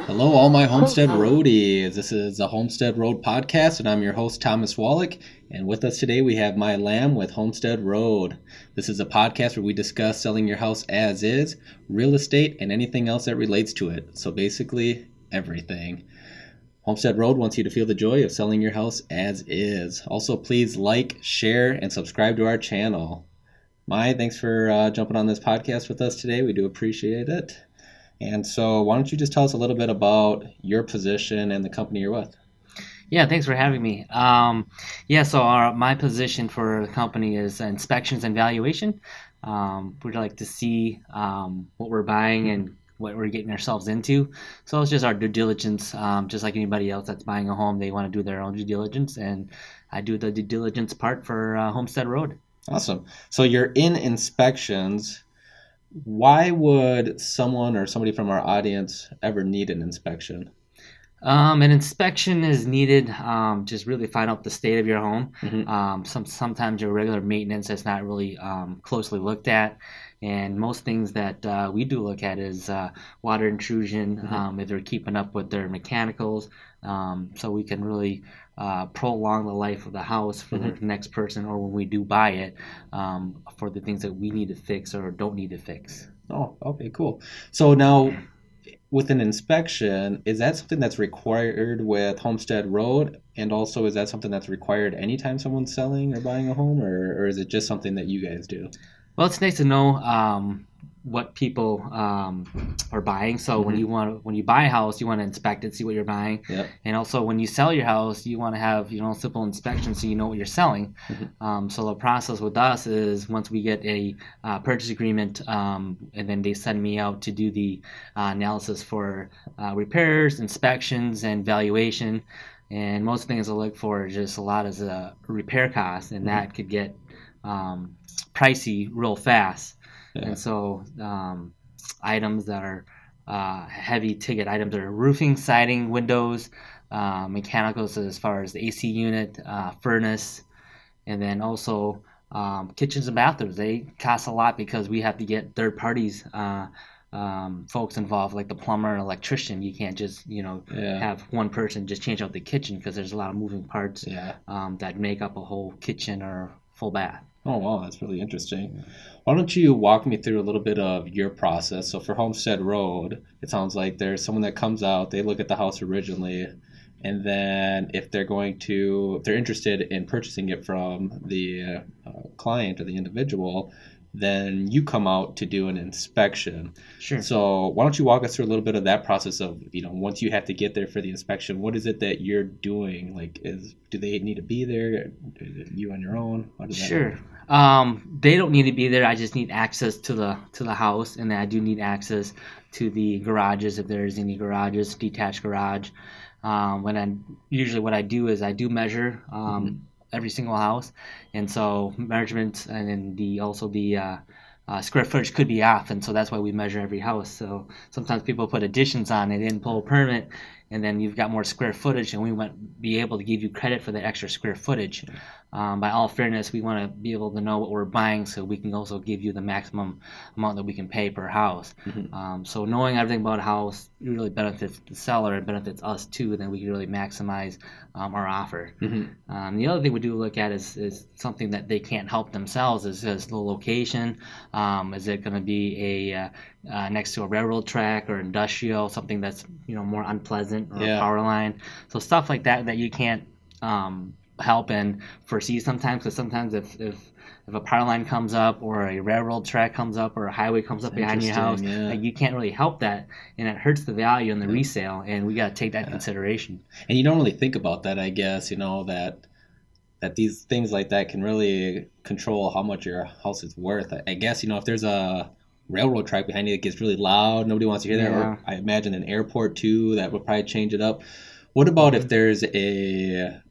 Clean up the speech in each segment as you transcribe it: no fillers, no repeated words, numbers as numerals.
Hello, all my Homestead Roadies. This is the Homestead Road Podcast, and I'm your host, Thomas Wallach. And with us today, we have my lamb with Homestead Road. This is a podcast where we discuss selling your house as is, real estate, and anything else that relates to it. So basically, everything. Homestead Road wants you to feel the joy of selling your house as is. Also, please like, share, and subscribe to our channel. Mai, thanks for jumping on this podcast with us today. We do appreciate it. And so why don't you just tell us a little bit about your position and the company you're with? Yeah, thanks for having me. My position for the company is inspections and valuation. We'd like to see what we're buying and what we're getting ourselves into. So it's just our due diligence, just like anybody else that's buying a home, they want to do their own due diligence, and I do the due diligence part for Homestead Road. Awesome. So you're in inspections. Why would someone or somebody from our audience ever need an inspection? An inspection is needed, just really find out the state of your home. Mm-hmm. Sometimes your regular maintenance is not really closely looked at, and most things that we do look at is water intrusion, if they're keeping up with their mechanicals, so we can really prolong the life of the house for the next person, or when we do buy it, for the things that we need to fix or don't need to fix. Oh, okay, cool. So now, with an inspection, is that something that's required with Homestead Road? And also, is that something that's required anytime someone's selling or buying a home, or is it just something that you guys do? Well, it's nice to know what people are buying. So when you buy a house, you want to inspect it, see what you're buying, and also when you sell your house, you want to have simple inspection so you know what you're selling. So the process with us is once we get a purchase agreement, and then they send me out to do the analysis for repairs, inspections, and valuation. And most things I look for just a lot is a repair cost, and that could get pricey real fast. And so items that are heavy ticket items are roofing, siding, windows, mechanicals as far as the AC unit, furnace, and then also kitchens and bathrooms. They cost a lot because we have to get third parties folks involved, like the plumber and electrician. You can't just have one person just change out the kitchen because there's a lot of moving parts that make up a whole kitchen or full bath. Oh, wow, that's really interesting. Why don't you walk me through a little bit of your process? So for Homestead Road, it sounds like there's someone that comes out, they look at the house originally, and then if they're interested in purchasing it from the client or the individual, then you come out to do an inspection. Sure. So why don't you walk us through a little bit of that process of, once you have to get there for the inspection, what is it that you're doing? Like, do they need to be there? Is it you on your own? How does that Sure. They don't need to be there. I just need access to the house, and then I do need access to the garages if there's any garages, detached garage. Usually what I do is I do measure every single house, and so measurements, and then the square footage could be off, and so that's why we measure every house. So sometimes people put additions on, they didn't pull a permit, and then you've got more square footage, and we won't be able to give you credit for the extra square footage. By all fairness, we want to be able to know what we're buying so we can also give you the maximum amount that we can pay per house. So knowing everything about a house really benefits the seller and benefits us too, then we can really maximize our offer. The other thing we do look at is something that they can't help themselves is the location. Is it going to be a next to a railroad track or industrial, something that's more unpleasant, or a power line? So stuff like that you can't help and foresee sometimes, because sometimes if a power line comes up or a railroad track comes up or a highway comes up behind your house, like, you can't really help that, and it hurts the value in the resale, and we got to take that into consideration. And you don't really think about that, I guess, that these things like that can really control how much your house is worth. I guess, if there's a railroad track behind you that gets really loud, nobody wants to hear that, or I imagine an airport too, that would probably change it up. What about if there's a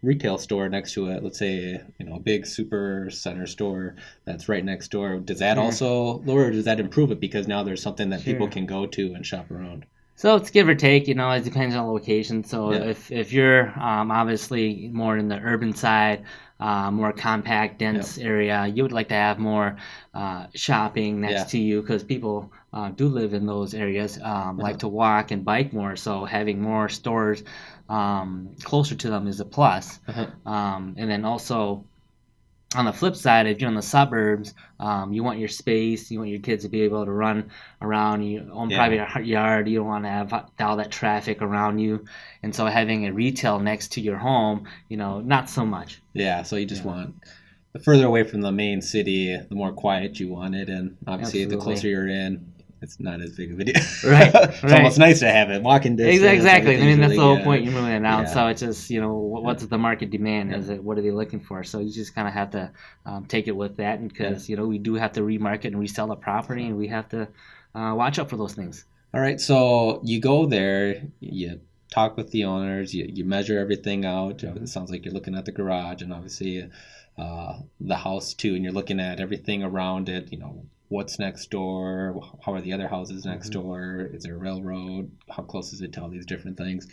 retail store next to it? Let's say a big super center store that's right next door. Does that also lower, or does that improve it because now there's something that people can go to and shop around? So it's give or take, it depends on the location. So if you're obviously more in the urban side, more compact, dense area, you would like to have more shopping next to you, because people do live in those areas like to walk and bike more. So having more stores closer to them is a plus. And then also on the flip side, if you're in the suburbs, you want your space, you want your kids to be able to run around, you own private yard, you don't want to have all that traffic around you. And so having a retail next to your home, not so much. Yeah, so you just want the further away from the main city, the more quiet you want it, and obviously the closer you're in, it's not as big of a deal. Right. It's almost nice to have it. Walking distance. Exactly. I mean, that's really the whole good. point you're moving it out. So it's just, what's the market demand? Is it, what are they looking for? So you just kind of have to take it with that, because, we do have to remarket and resell the property, and we have to watch out for those things. All right. So you go there, you talk with the owners, you measure everything out. It sounds like you're looking at the garage and obviously the house too, and you're looking at everything around it, what's next door, how are the other houses next door, is there a railroad, how close is it to all these different things.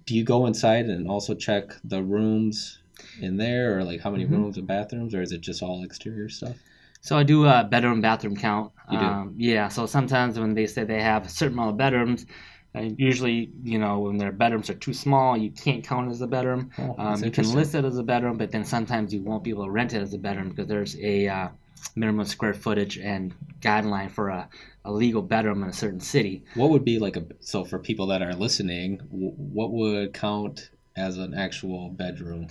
Do you go inside and also check the rooms in there, or like how many rooms and bathrooms, or is it just all exterior stuff? So I do a bedroom bathroom count. You do? Yeah, so sometimes when they say they have a certain amount of bedrooms, usually, when their bedrooms are too small, you can't count it as a bedroom. You can list it as a bedroom, but then sometimes you won't be able to rent it as a bedroom because there's a minimum square footage and guideline for a legal bedroom in a certain city. What would be so for people that are listening, what would count as an actual bedroom?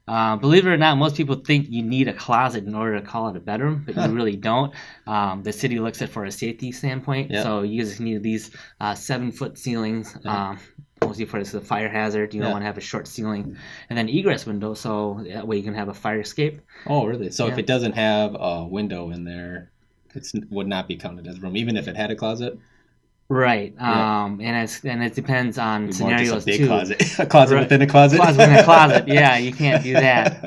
Believe it or not, most people think you need a closet in order to call it a bedroom, but you really don't. The city looks at it for a safety standpoint, so you just need these 7-foot ceilings, mostly for this is a fire hazard. You don't want to have a short ceiling, and then egress window, so that way you can have a fire escape. Oh, really? So if it doesn't have a window in there, it would not be counted as a room, even if it had a closet? Right, and it depends on scenarios too. Closet. A closet within a closet. Closet within a closet. Yeah, you can't do that.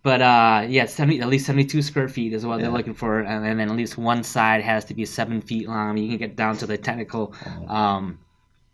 But at least 72 square feet is what they're looking for, and then at least one side has to be 7 feet long. You can get down to the technical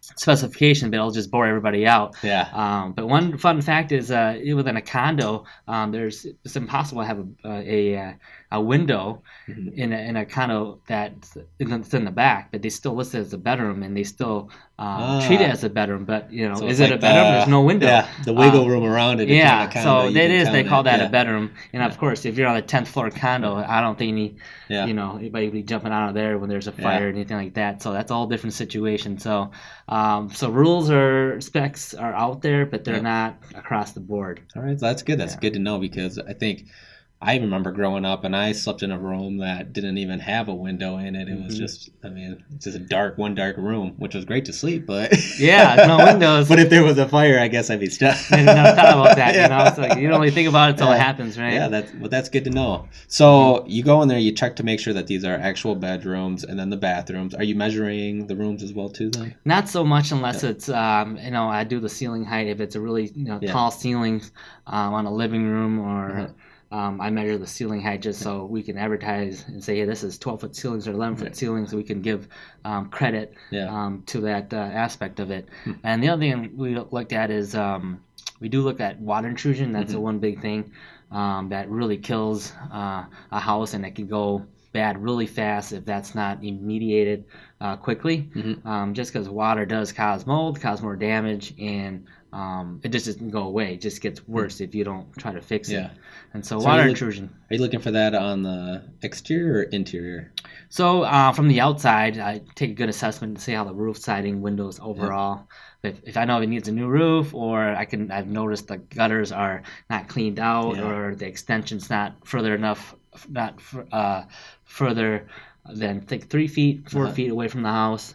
specification, but it'll just bore everybody out. But one fun fact is within a condo, it's impossible to have a window in a condo that's in the back, but they still list it as a bedroom, and they still treat it as a bedroom. But so is it a bedroom? There's no window. Yeah, the wiggle room around it. Yeah, so it is. They call that a bedroom, and of course, if you're on a 10th floor condo, I don't think anybody would be jumping out of there when there's a fire or anything like that. So that's all different situation. So rules or specs are out there, but they're not across the board. All right, so that's good. That's good to know, because I think I remember growing up and I slept in a room that didn't even have a window in it. It was just, it's just one dark room, which was great to sleep, but no windows. But if there was a fire, I guess I'd be stuck. I never thought about that. It's like you don't really think about it until it happens, right? Yeah, that's good to know. So you go in there, you check to make sure that these are actual bedrooms, and then the bathrooms. Are you measuring the rooms as well too, then? Not so much unless it's I do the ceiling height. If it's a really tall ceiling on a living room or. I measure the ceiling height just so we can advertise and say, hey, this is 12-foot ceilings or 11-foot ceilings, so we can give credit to that aspect of it. And the other thing we look at is we do look at water intrusion. That's the one big thing that really kills a house, and it can go bad really fast if that's not remediated quickly. Just because water does cause mold, cause more damage, and it just doesn't go away. It just gets worse if you don't try to fix it. And so water intrusion. Are you looking for that on the exterior or interior? So from the outside, I take a good assessment to see how the roof siding, windows overall. If I know it needs a new roof, or I've noticed the gutters are not cleaned out, or the extension's not further enough, further than 3 feet, 4 feet away from the house.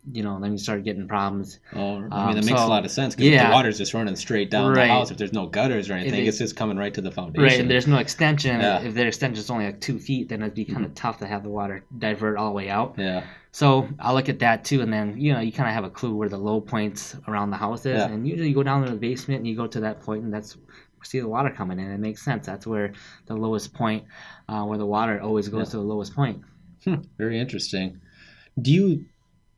Then you start getting problems. That makes a lot of sense, because if the water's just running straight down the house, if there's no gutters or anything, it's just coming right to the foundation. Right, and there's no extension. If the extension is only 2 feet, then it'd be kind of tough to have the water divert all the way out. So I'll look at that too, and then you kind of have a clue where the low points around the house is, and usually you go down to the basement and you go to that point, and see the water coming in. It makes sense. That's where the lowest point, where the water always goes to the lowest point. Very interesting. Do you,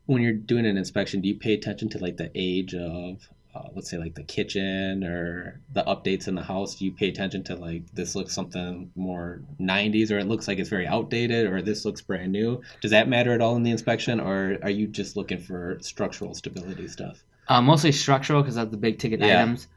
when you're doing an inspection, do you pay attention to the age of let's say like the kitchen or the updates in the house? Do you pay attention to like this looks something more 90s, or it looks like it's very outdated, or this looks brand new? Does that matter at all in the inspection, or are you just looking for structural stability stuff? Mostly structural because that's the big ticket Yeah. items.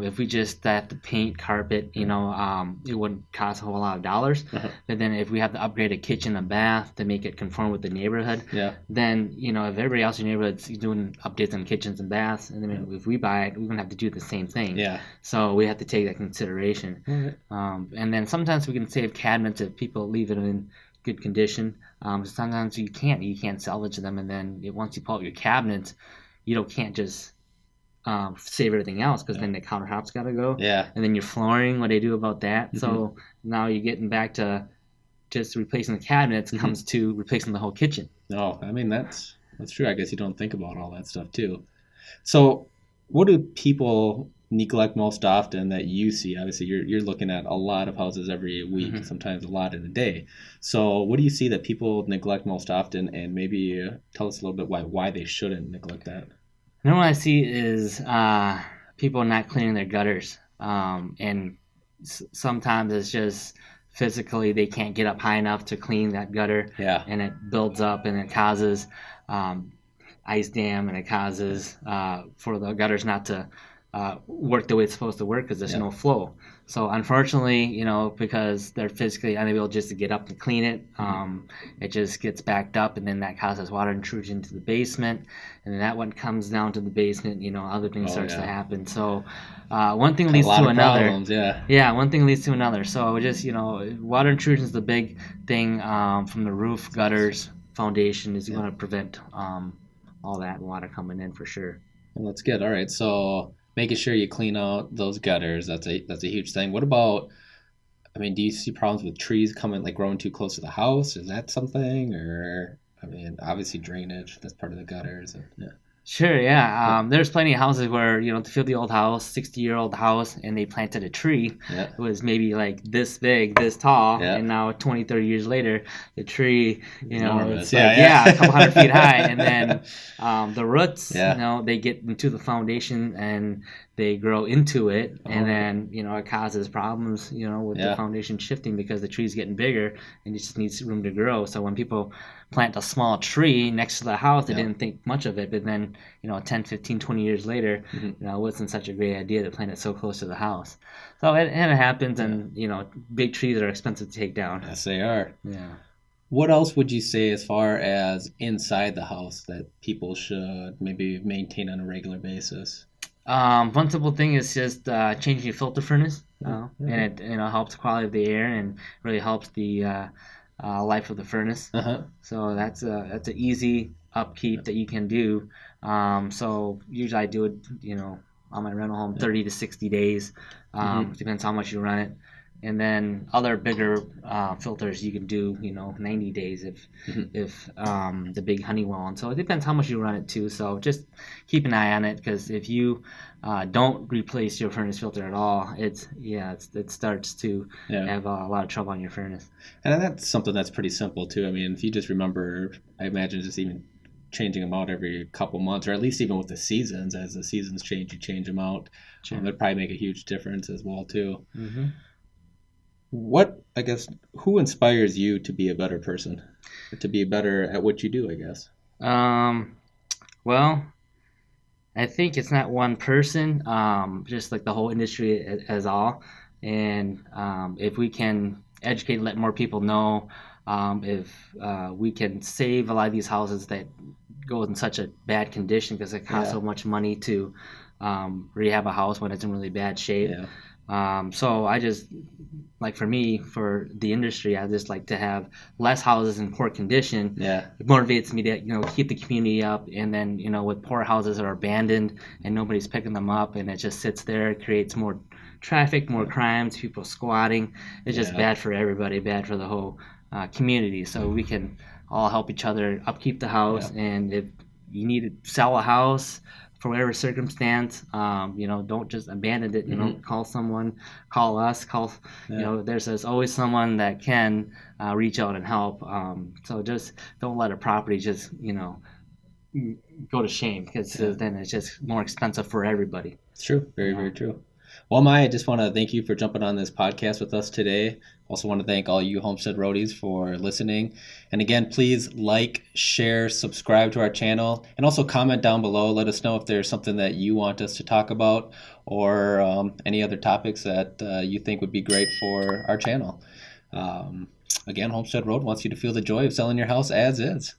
If we just have to paint, carpet, it wouldn't cost a whole lot of dollars. Uh-huh. But then if we have to upgrade a kitchen and bath to make it conform with the neighborhood, Yeah. then if everybody else in your neighborhood's doing updates on kitchens and baths, and then if we buy it, we're gonna have to do the same thing. Yeah. So we have to take that consideration. Right. And then sometimes we can save cabinets if people leave it in good condition. Sometimes you can't salvage them, and then once you pull out your cabinets, you can't just save everything else, because then the countertops got to go. Yeah. And then your flooring, what do you do about that? Mm-hmm. So now you're getting back to just replacing the cabinets comes to replacing the whole kitchen. No, I mean that's true. I guess you don't think about all that stuff too. So, what do people neglect most often that you see? Obviously, you're looking at a lot of houses every week, sometimes a lot in a day. So, what do you see that people neglect most often, and maybe tell us a little bit why they shouldn't neglect that? And then what I see is people not cleaning their gutters, and sometimes it's just physically they can't get up high enough to clean that gutter, and it builds up and it causes ice dam, and it causes for the gutters not to work the way it's supposed to work because there's no flow. So unfortunately, because they're physically unable just to get up and clean it, it just gets backed up, and then that causes water intrusion into the basement, and then that one comes down to the basement. Other things starts to happen. So one thing leads to another. Problems, one thing leads to another. So just water intrusion is the big thing from the roof, gutters, foundation is going to prevent all that water coming in for sure. Well, that's good. All right, so making sure you clean out those gutters, that's a huge thing. What about, do you see problems with trees growing too close to the house? Is that something? Or, obviously drainage, that's part of the gutters. Sure, yeah. There's plenty of houses where, to fill the old house, 60-year-old house, and they planted a tree. Yeah. It was maybe like this big, this tall, Yeah. and now 20, 30 years later, the tree, enormous. it's a couple hundred feet high, and then the roots, they get into the foundation and they grow into it, and then, it causes problems, with the foundation shifting because the tree's getting bigger and it just needs room to grow. So when people plant a small tree next to the house, they didn't think much of it, but then 10, 15, 20 years later, it wasn't such a great idea to plant it so close to the house. So it happens, and big trees are expensive to take down. Yes, they are. Yeah. What else would you say as far as inside the house that people should maybe maintain on a regular basis? One simple thing is just changing your filter furnace, and it helps the quality of the air and really helps the life of the furnace. So that's an easy upkeep that you can do. So usually I do it, on my rental home, 30 to 60 days. Depends how much you run it. And then other bigger filters you can do, 90 days if the big Honeywell one. So it depends how much you run it too. So just keep an eye on it, because if you don't replace your furnace filter at all, it starts to have a lot of trouble on your furnace. And that's something that's pretty simple too. If you just remember, I imagine just even changing them out every couple months, or at least even with the seasons, as the seasons change, you change them out. Sure. It'd probably make a huge difference as well too. Who inspires you to be a better person, or to be better at what you do, I guess? Well, I think it's not one person, just like the whole industry as all. And if we can educate and let more people know, if we can save a lot of these houses that go in such a bad condition, because it costs so much money to rehab a house when it's in really bad shape. So I just, for me, for the industry, I just like to have less houses in poor condition. It motivates me to keep the community up, and then with poor houses that are abandoned and nobody's picking them up, and it just sits there, it creates more traffic, more crimes, people squatting. It's just bad for everybody, bad for the whole community. So we can all help each other upkeep the house, and if you need to sell a house for whatever circumstance, don't just abandon it. Call someone, call us, there's always someone that can reach out and help. So just don't let a property just go to shame, because then it's just more expensive for everybody. It's true. Very true. Well, Maya, I just want to thank you for jumping on this podcast with us today. Also want to thank all you Homestead Roadies for listening. And again, please like, share, subscribe to our channel, and also comment down below. Let us know if there's something that you want us to talk about, or any other topics that you think would be great for our channel. Again, Homestead Road wants you to feel the joy of selling your house as is.